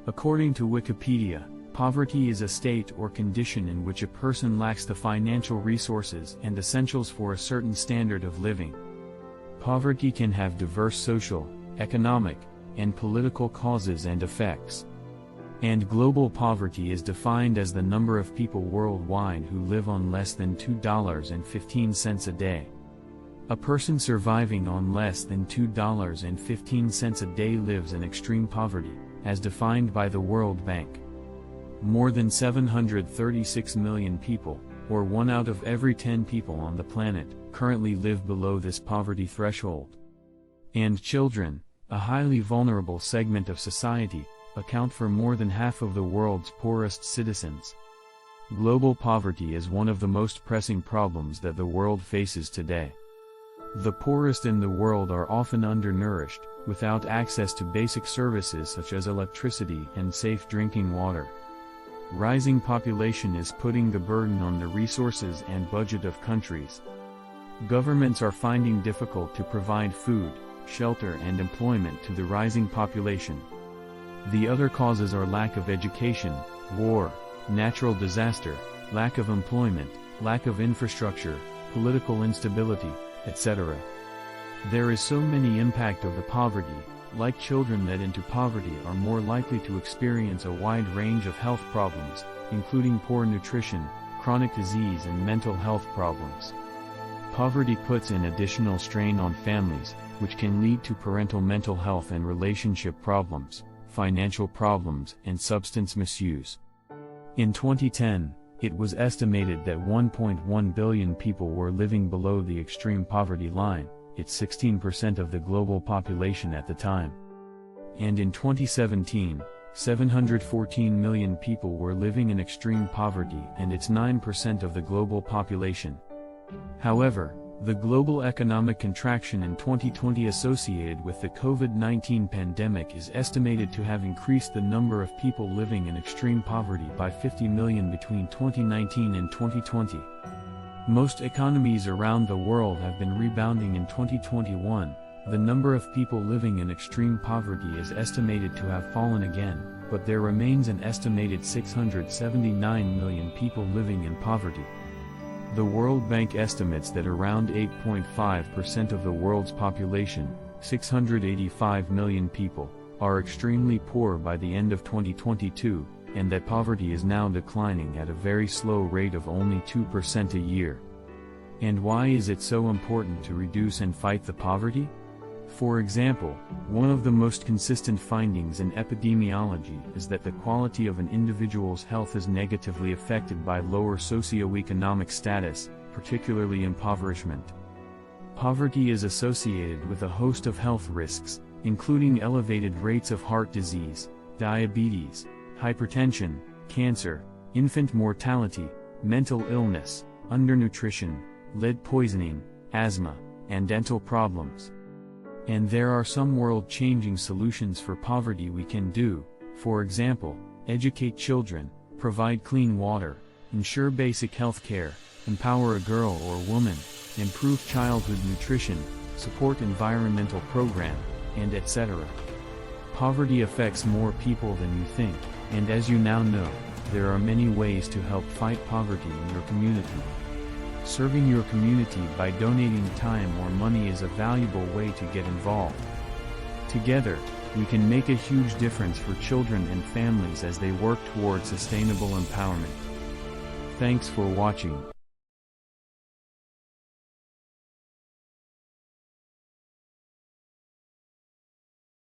According to Wikipedia, poverty is a state or condition in which a person lacks the financial resources and essentials for a certain standard of living. Poverty can have diverse social, economic, and political causes and effects. And global poverty is defined as the number of people worldwide who live on less than $2.15 a day. A person surviving on less than $2.15 a day lives in extreme poverty, as defined by the World Bank. More than 736 million people, or 1 out of every 10 people on the planet, currently live below this poverty threshold. And children, a highly vulnerable segment of society, account for more than half of the world's poorest citizens. Global poverty is one of the most pressing problems that the world faces today. The poorest in the world are often undernourished, without access to basic services such as electricity and safe drinking water. Rising population is putting the burden on the resources and budget of countries. Governments are finding difficult to provide food, shelter and employment to the rising population. The other causes are lack of education, war, natural disaster, lack of employment, lack of infrastructure, political instability, etc. There is so many impact of the poverty, like children that into poverty are more likely to experience a wide range of health problems, including poor nutrition, chronic disease and mental health problems. Poverty puts an additional strain on families, which can lead to parental mental health and relationship problems, financial problems and substance misuse. In 2010, it was estimated that 1.1 billion people were living below the extreme poverty line. It's 16% of the global population at the time. And in 2017, 714 million people were living in extreme poverty and it's 9% of the global population. However, the global economic contraction in 2020 associated with the COVID-19 pandemic is estimated to have increased the number of people living in extreme poverty by 50 million between 2019 and 2020. Most economies around the world have been rebounding in 2021. The number of people living in extreme poverty is estimated to have fallen again, but there remains an estimated 679 million people living in poverty. The World Bank estimates that around 8.5% of the world's population, 685 million people, are extremely poor by the end of 2022, and that poverty is now declining at a very slow rate of only 2% a year. And why is it so important to reduce and fight the poverty? For example, one of the most consistent findings in epidemiology is that the quality of an individual's health is negatively affected by lower socioeconomic status, particularly impoverishment. Poverty is associated with a host of health risks, including elevated rates of heart disease, diabetes, hypertension, cancer, infant mortality, mental illness, undernutrition, lead poisoning, asthma, and dental problems. And there are some world-changing solutions for poverty we can do, for example, educate children, provide clean water, ensure basic health care, empower a girl or woman, improve childhood nutrition, support environmental program, and etc. Poverty affects more people than you think, and as you now know, there are many ways to help fight poverty in your community. Serving your community by donating time or money is a valuable way to get involved. Together, we can make a huge difference for children and families as they work toward sustainable empowerment. Thanks for watching.